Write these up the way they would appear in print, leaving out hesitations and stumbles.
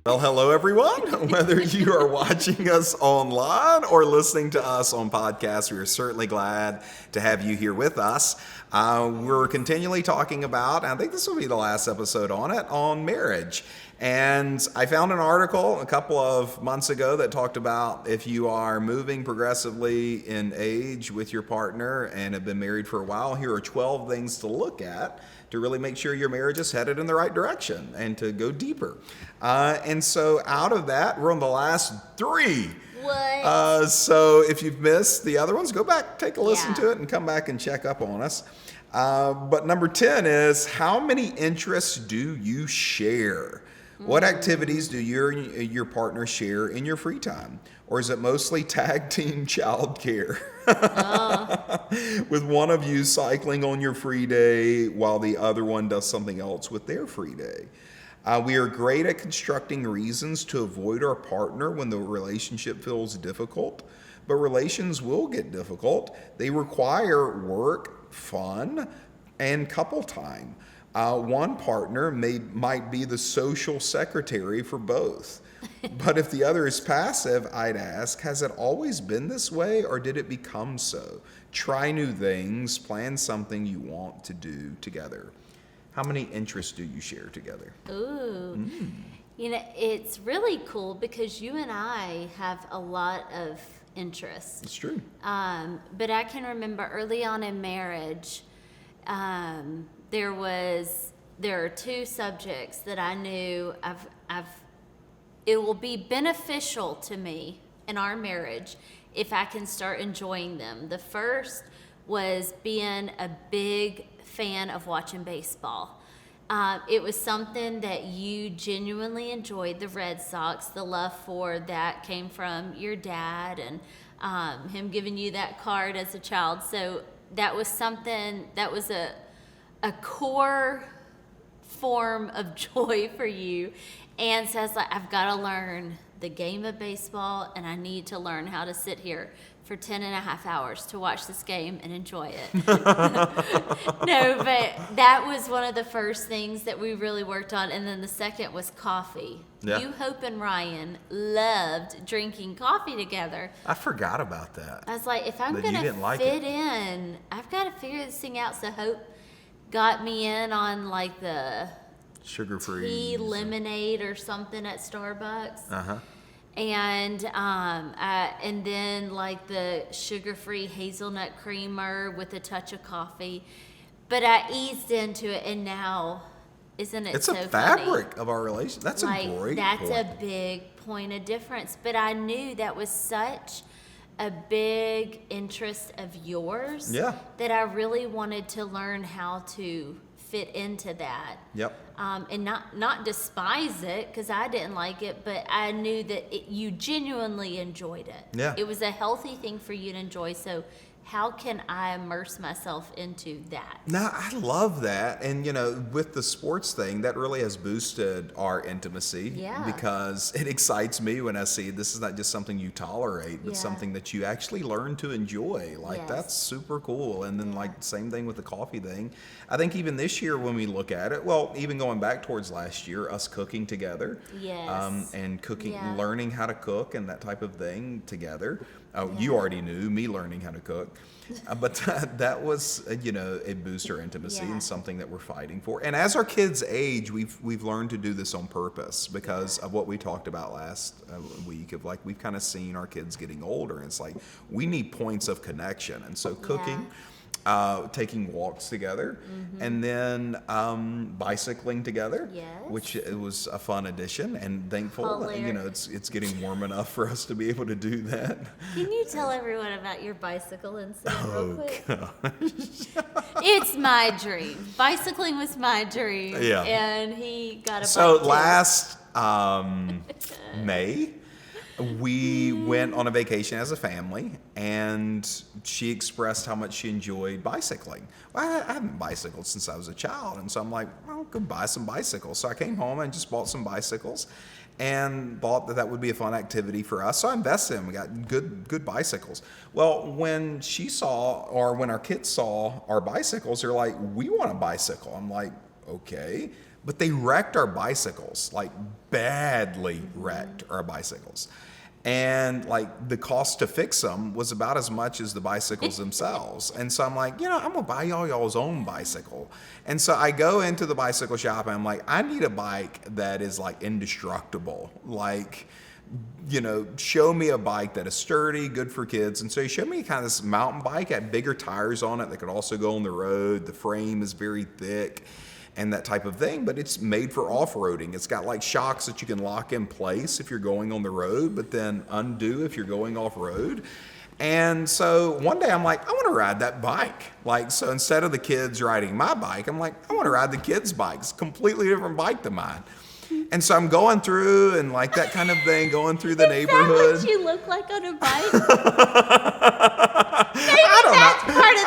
Well, hello everyone. Whether you are watching us online or listening to us on podcasts, we are certainly glad to have you here with us. We're continually talking about, and I think this will be the last episode on it, on marriage. And I found an article a couple of months ago that talked about if you are moving progressively in age with your partner and have been married for a while, here are 12 things to look at to really make sure your marriage is headed in the right direction and to go deeper. And so out of that, we're on the last 3. What? So if you've missed the other ones, go back, take a listen Yeah. to it, and come back and check up on us. But number 10 is, how many interests do you share? What activities do your partner share in your free time? Or is it mostly tag team childcare? With one of you cycling on your free day while the other one does something else with their free day. We are great at constructing reasons to avoid our partner when the relationship feels difficult, but relations will get difficult. They require work, fun, and couple time. One partner might be the social secretary for both. But if the other is passive, I'd ask, has it always been this way or did it become so? Try new things, plan something you want to do together. How many interests do you share together? Ooh. You know, it's really cool because you and I have a lot of interests. It's true. But I can remember early on in marriage, there are 2 subjects that I knew it will be beneficial to me in our marriage if I can start enjoying them. The first was being a big fan of watching baseball. It was something that you genuinely enjoyed, the Red Sox. The love for that came from your dad and him giving you that card as a child. So that was something that was a core form of joy for you. And so I was like, I've got to learn the game of baseball, and I need to learn how to sit here for 10 and a half hours to watch this game and enjoy it. No, but that was one of the first things that we really worked on. And then the second was coffee. Yeah. You, Hope, and Ryan loved drinking coffee together. I forgot about that. I was like, if I'm That you going to didn't like fit it. in, I've got to figure this thing out. So Hope got me in on like the Sugar-free. tea lemonade or something at Starbucks. Uh-huh. And then like the sugar-free hazelnut creamer with a touch of coffee. But I eased into it, and now, isn't it It's so a funny? fabric of our relationship. That's Like, a great that's point. a big point of difference. But I knew that was such a big interest of yours Yeah. that I really wanted to learn how to fit into that. Yep. And not despise it, because I didn't like it, but I knew that you genuinely enjoyed it. Yeah. It was a healthy thing for you to enjoy, so how can I immerse myself into that? No, I love that. And, with the sports thing, that really has boosted our intimacy. Yeah. Because it excites me when I see this is not just something you tolerate, but Yeah. something that you actually learn to enjoy. Like, Yes. that's super cool. And then, same thing with the coffee thing. I think even this year when we look at it, well, even going back towards last year, us cooking together. Yes. And cooking, Yeah. learning how to cook and that type of thing together. You already knew, me learning how to cook. But that was, a booster intimacy Yeah. and something that we're fighting for. And as our kids age, we've learned to do this on purpose because of what we talked about last week of we've kind of seen our kids getting older. And it's like, we need points of connection. And so cooking, taking walks together, and then bicycling together, Yes. which it was a fun addition and thankful. Hilarious. It's getting warm enough for us to be able to do that. Can you tell everyone about your bicycle incident real quick? God. It's my dream. Bicycling was my dream. Yeah. And he got a So bike too. last May, we went on a vacation as a family, and she expressed how much she enjoyed bicycling. Well, I haven't bicycled since I was a child, and so I'm like, well, go buy some bicycles. So I came home and just bought some bicycles and thought that would be a fun activity for us. So I invested in them. We got good bicycles. Well, when when our kids saw our bicycles, they're like, we want a bicycle. I'm like, okay. but they wrecked our bicycles, like badly wrecked our bicycles. And like the cost to fix them was about as much as the bicycles themselves. And so I'm like, I'm gonna buy y'all's own bicycle. And so I go into the bicycle shop and I'm like, I need a bike that is like indestructible. Like, show me a bike that is sturdy, good for kids. And so he showed me kind of this mountain bike, had bigger tires on it that could also go on the road. The frame is very thick and that type of thing, but it's made for off-roading. It's got like shocks that you can lock in place if you're going on the road, but then undo if you're going off-road. And so one day I'm like, I want to ride that bike. Like, so instead of the kids riding my bike, I'm like, I want to ride the kids' bike. It's a completely different bike than mine. And so I'm going through and like that kind of thing, going through the neighborhood. Is that what you look like on a bike? I don't know. Part of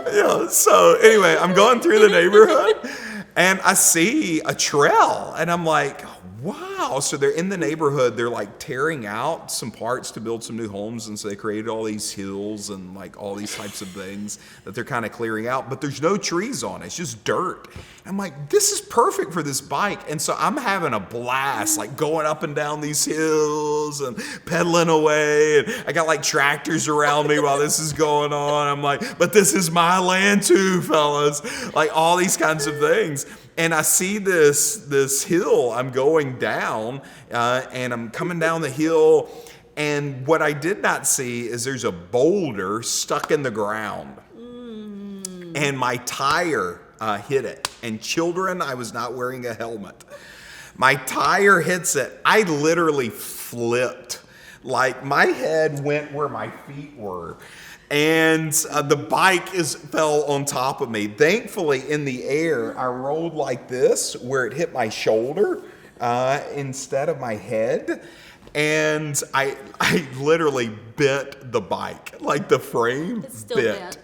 the problem. So anyway, I'm going through the neighborhood and I see a trail and I'm like, wow. So they're in the neighborhood. They're like tearing out some parts to build some new homes. And so they created all these hills and like all these types of things that they're kind of clearing out, but there's no trees on it. It's just dirt. I'm like, this is perfect for this bike. And so I'm having a blast, like going up and down these hills and pedaling away. And I got like tractors around me while this is going on. I'm like, but this is my land too, fellas. Like all these kinds of things. And I see this hill I'm going down, and I'm coming down the hill. And what I did not see is there's a boulder stuck in the ground. And my tire hit it. And children, I was not wearing a helmet. My tire hits it. I literally flipped. Like my head went where my feet were. And the bike fell on top of me. Thankfully, in the air, I rolled like this, where it hit my shoulder instead of my head. And I literally bent the bike, like the frame bent.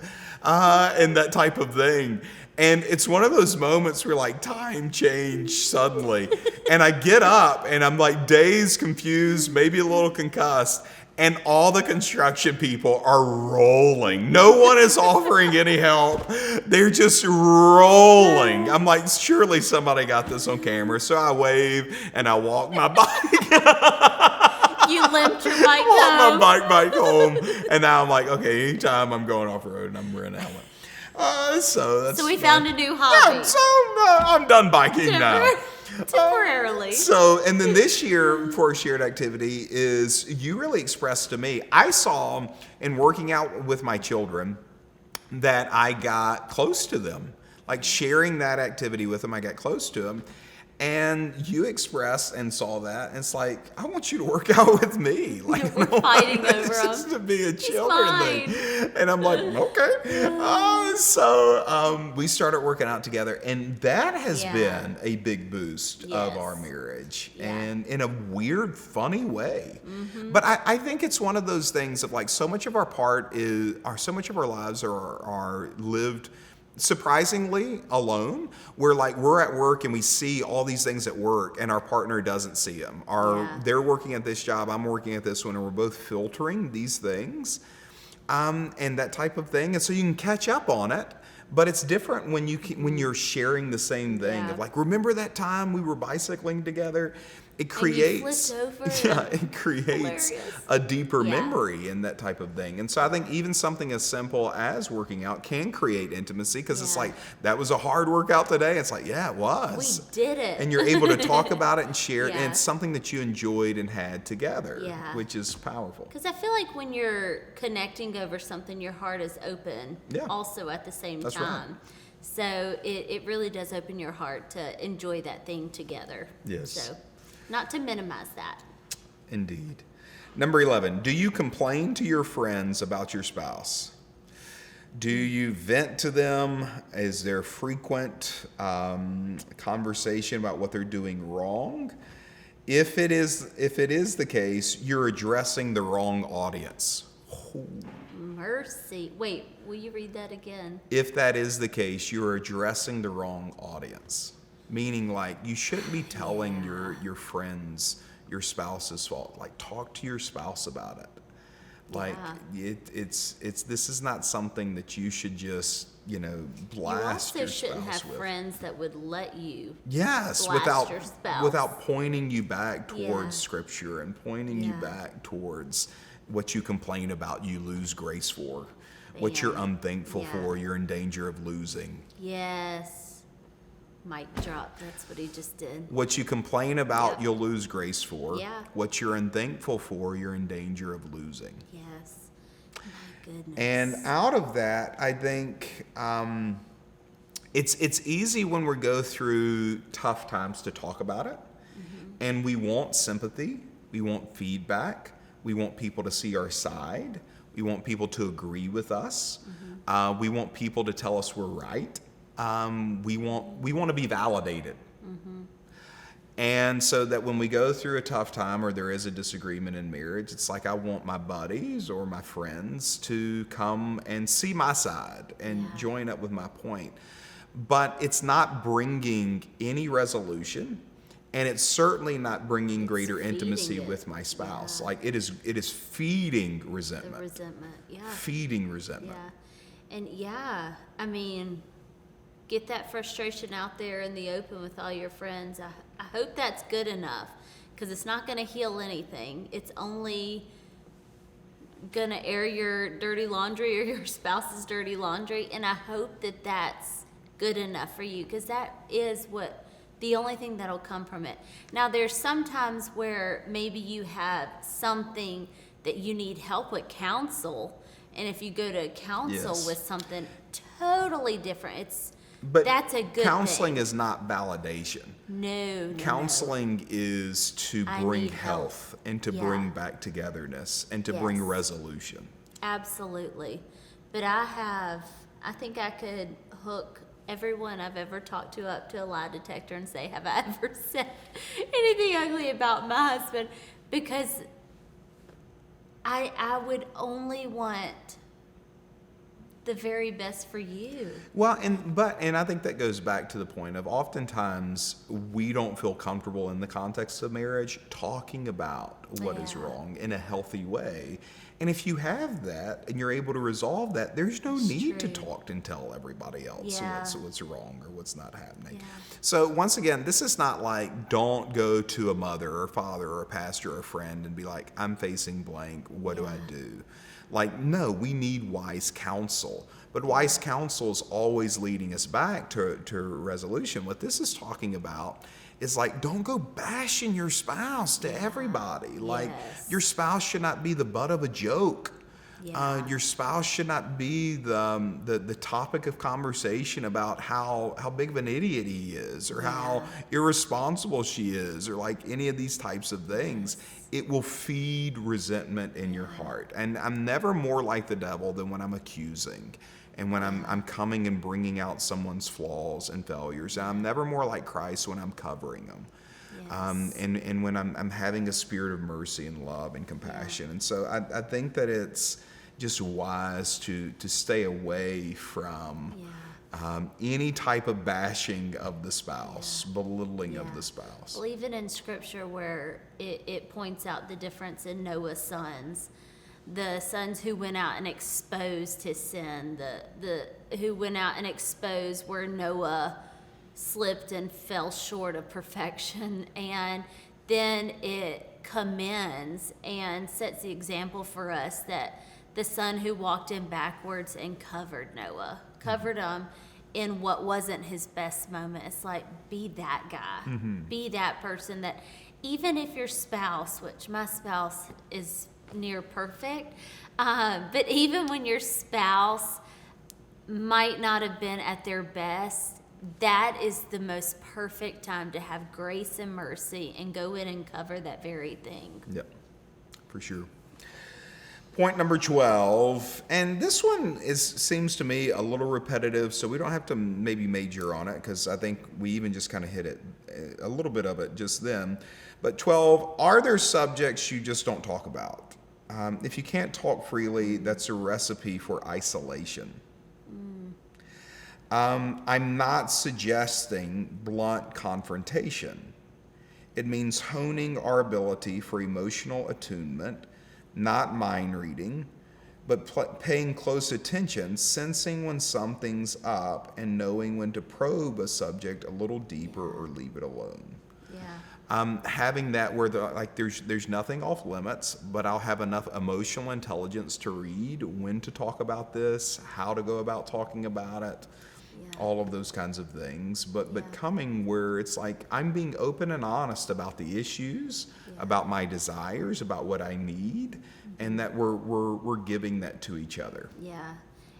And that type of thing. And it's one of those moments where like time changed suddenly. And I get up and I'm like dazed, confused, maybe a little concussed. And all the construction people are rolling. No one is offering any help. They're just rolling. I'm like, surely somebody got this on camera. So I wave and I walk my bike. You limped your bike Walk home. my bike back home. And now I'm like, okay, anytime I'm going off road and I'm wearing a helmet. So we found a new hobby. Yeah, so I'm done biking now. Temporarily. And then this year for a shared activity is you really expressed to me, I saw in working out with my children that I got close to them. Like sharing that activity with them, I got close to them. And you expressed and saw that, and it's like, I want you to work out with me. Like, we're fighting over him. Just to be a children thing. And I'm like, okay. So we started working out together, and that has been a big boost of our marriage, and in a weird, funny way. Mm-hmm. But I think it's one of those things of like so much of so much of our lives are lived surprisingly alone, where like we're at work and we see all these things at work and our partner doesn't see them. They're working at this job, I'm working at this one, and we're both filtering these things and that type of thing. And so you can catch up on it, but it's different when you're sharing the same thing of like, remember that time we were bicycling together? It creates a deeper memory in that type of thing. And so I think even something as simple as working out can create intimacy, because it's like, that was a hard workout today. It's like, yeah, it was. We did it. And you're able to talk about it and share it. And it's something that you enjoyed and had together, which is powerful. Because I feel like when you're connecting over something, your heart is open also at the same time. Right. So it really does open your heart to enjoy that thing together. Yes. So not to minimize that. Indeed. Number 11, do you complain to your friends about your spouse? Do you vent to them? Is there frequent conversation about what they're doing wrong? If it is the case, you're addressing the wrong audience. Mercy. Wait, will you read that again? If that is the case, you're addressing the wrong audience. Meaning, like, you shouldn't be telling your friends your spouse's fault. Like, talk to your spouse about it. Like it's this is not something that you should just, blast You your also shouldn't spouse have with. friends that would let you Yes, blast your spouse. without pointing you back towards Yeah. Scripture and pointing you Yeah. back towards what you complain about, you lose grace for, what you're Yeah. unthankful Yeah. for, you're in danger of losing. Yes. Mic drop. That's what he just did. What you complain about, Yep. you'll lose grace for. Yeah. What you're unthankful for, you're in danger of losing. Yes. My goodness. And out of that, I think it's easy when we go through tough times to talk about it. And we want sympathy. We want feedback. We want people to see our side. We want people to agree with us. We want people to tell us we're right. We want to be validated. And so that when we go through a tough time or there is a disagreement in marriage, it's like I want my buddies or my friends to come and see my side and join up with my point. But it's not bringing any resolution, and it's certainly not bringing greater feeding intimacy it. with my spouse. Yeah. Like it is feeding The resentment. resentment. Yeah. Feeding resentment. Yeah. And I mean, get that frustration out there in the open with all your friends. I hope that's good enough, because it's not going to heal anything. It's only going to air your dirty laundry or your spouse's dirty laundry. And I hope that that's good enough for you, because that is the only thing that'll come from it. Now, there's sometimes where maybe you have something that you need help with, counsel. And if you go to counsel Yes. with something totally different, But that's a good counseling thing. is not validation. No. Counseling is to I bring need help. health and to Yeah. bring back togetherness and to bring Yes. resolution. Absolutely. But I think I could hook everyone I've ever talked to up to a lie detector and say, have I ever said anything ugly about my husband? Because I would only want the very best for you. Well, and I think that goes back to the point of oftentimes we don't feel comfortable in the context of marriage talking about what is Yeah. wrong in a healthy way. And if you have that and you're able to resolve that, there's no need to true. talk and tell everybody else Yeah. what's wrong or what's not happening. Yeah. So once again, this is not like don't go to a mother or father or a pastor or a friend and be like, I'm facing blank, what do I do? Like, no, we need wise counsel. But wise counsel is always leading us back to resolution. What this is talking about is like, don't go bashing your spouse to everybody. Like, Yes. your spouse should not be the butt of a joke. Yeah. Your spouse should not be the topic of conversation about how big of an idiot he is or how irresponsible she is or like any of these types of things. It will feed resentment in your heart. And I'm never more like the devil than when I'm accusing and when I'm coming and bringing out someone's flaws and failures. And I'm never more like Christ when I'm covering them. Yes. And when I'm having a spirit of mercy and love and compassion. And so I think that it's just wise to stay away from any type of bashing of the spouse, belittling of the spouse. Well, even in scripture where it points out the difference in Noah's sons, the sons who went out and exposed his sin, the who went out and exposed where Noah slipped and fell short of perfection, and then it commends and sets the example for us that the son who walked in backwards and covered Noah, covered him in what wasn't his best moment. It's like, be that guy, be that person that even if your spouse, which my spouse is near perfect, but even when your spouse might not have been at their best, that is the most perfect time to have grace and mercy and go in and cover that very thing. Yep, for sure. Point number 12, and this one seems to me a little repetitive, so we don't have to maybe major on it because I think we even just kind of hit it, a little bit of it just then. But 12, are there subjects you just don't talk about? If you can't talk freely, that's a recipe for isolation. I'm not suggesting blunt confrontation. It means honing our ability for emotional attunement not mind reading, but paying close attention, sensing when something's up, and knowing when to probe a subject a little deeper or leave it alone. Yeah. Having that where there's nothing off limits, but I'll have enough emotional intelligence to read when to talk about this, how to go about talking about it, all of those kinds of things. But coming where it's like I'm being open and honest about the issues, about my desires, about what I need, and that we're giving that to each other. Yeah.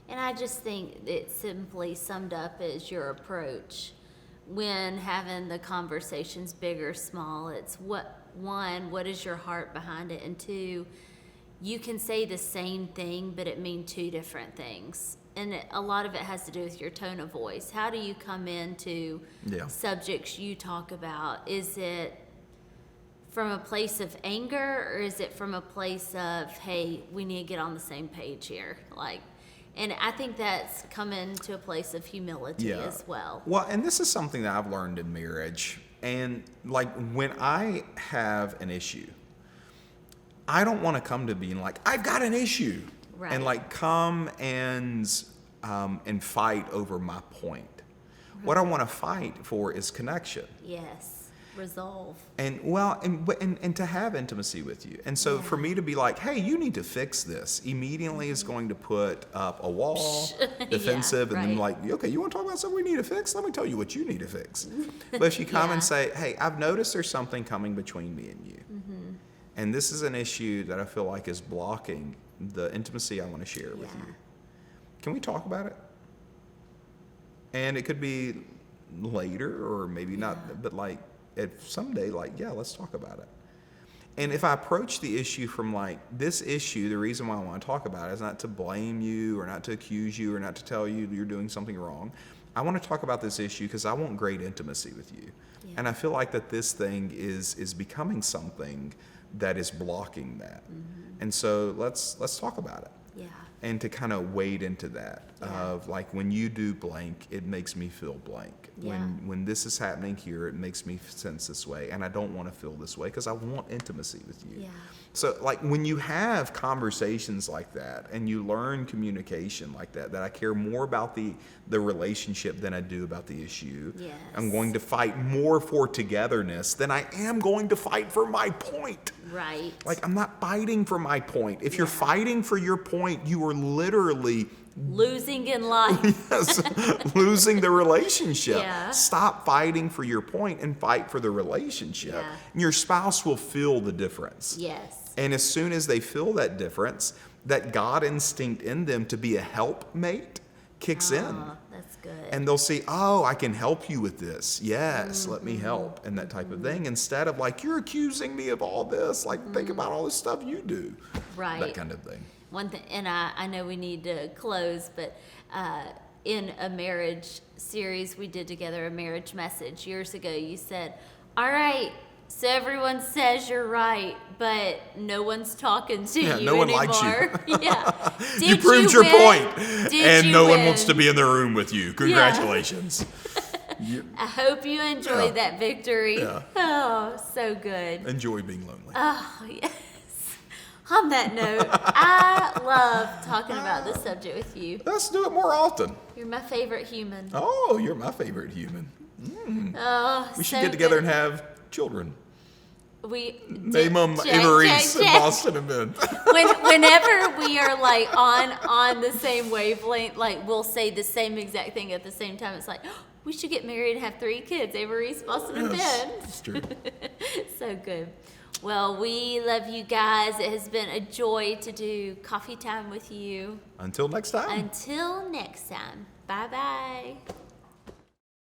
And I just think it simply summed up as your approach when having the conversations, big or small. It's what is your heart behind it? And two, you can say the same thing, but it mean two different things. And a lot of it has to do with your tone of voice. How do you come into subjects you talk about? Is it from a place of anger, or is it from a place of, hey, we need to get on the same page here? And I think that's coming to a place of humility as well. Well, and this is something that I've learned in marriage. And when I have an issue, I don't want to come to being like, I've got an issue. Right. And come and fight over my point. Right. What I want to fight for is connection. Yes. Resolve. And to have intimacy with you. And so for me to be like, hey, you need to fix this, immediately is going to put up a wall, defensive, and then okay, you want to talk about something we need to fix? Let me tell you what you need to fix. But if you come and say, hey, I've noticed there's something coming between me and you. Mm-hmm. And this is an issue that I feel like is blocking the intimacy I want to share with you. Can we talk about it? And it could be later or maybe not, but someday, let's talk about it. And if I approach the issue from this issue, the reason why I want to talk about it is not to blame you or not to accuse you or not to tell you you're doing something wrong. I want to talk about this issue because I want great intimacy with you. Yeah. And I feel like that this thing is becoming something that is blocking that. Mm-hmm. And so let's talk about it. Yeah. And to kind of wade into that of when you do blank, it makes me feel blank. Yeah. When this is happening here, it makes me sense this way, and I don't want to feel this way because I want intimacy with you. Yeah. So when you have conversations like that and you learn communication like that I care more about the relationship than I do about the issue. Yes. I'm going to fight more for togetherness than I am going to fight for my point. Right. I'm not fighting for my point. If you're fighting for your point, you are literally losing in life. Yes, losing the relationship. Yeah. Stop fighting for your point and fight for the relationship. Yeah. And your spouse will feel the difference. Yes. And as soon as they feel that difference, that God instinct in them to be a helpmate kicks in. That's good. And they'll see, I can help you with this. Yes, let me help, and that type of thing. Instead of you're accusing me of all this. Think about all the stuff you do. Right. That kind of thing. One thing, and I know we need to close, but in a marriage series we did together, a marriage message years ago, you said, all right, so everyone says you're right, but no one's talking to you no one anymore. Likes you. Yeah. You proved your point, and no one wants to be in the room with you. Congratulations. I hope you enjoyed that victory. Yeah. Oh, so good. Enjoy being lonely. Oh, yes. On that note, I love talking about this subject with you. Let's do it more often. You're my favorite human. Oh, you're my favorite human. Oh, we should get together and have children. Name them Emery's and Boston and Ben. Whenever we are on the same wavelength, we'll say the same exact thing at the same time. It's we should get married and have 3 kids, Avery's, Boston, and Ben. That's true. So good. Well, we love you guys. It has been a joy to do coffee time with you. Until next time. Until next time. Bye-bye.